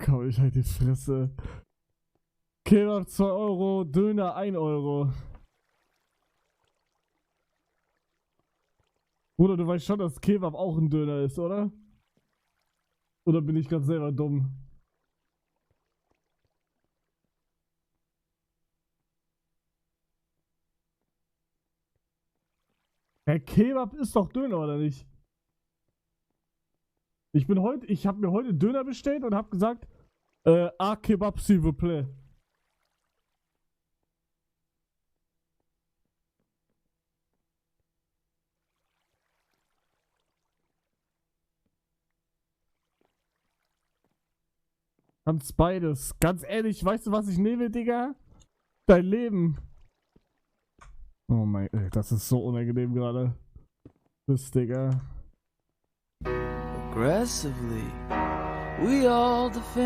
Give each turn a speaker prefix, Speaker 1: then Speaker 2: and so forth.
Speaker 1: komm, ich halt die Fresse. Kebab 2 Euro, Döner 1 Euro. Bruder, du weißt schon, dass Kebab auch ein Döner ist, oder? Oder bin ich gerade selber dumm? Herr Kebab ist doch Döner, oder nicht? Ich habe mir heute Döner bestellt und habe gesagt, Kebab s'il vous plaît. Ganz beides. Ganz ehrlich, weißt du, was ich nehme, Digga? Dein Leben. Oh mein, das ist so unangenehm gerade. Das, Digga.
Speaker 2: Aggressively, we all defend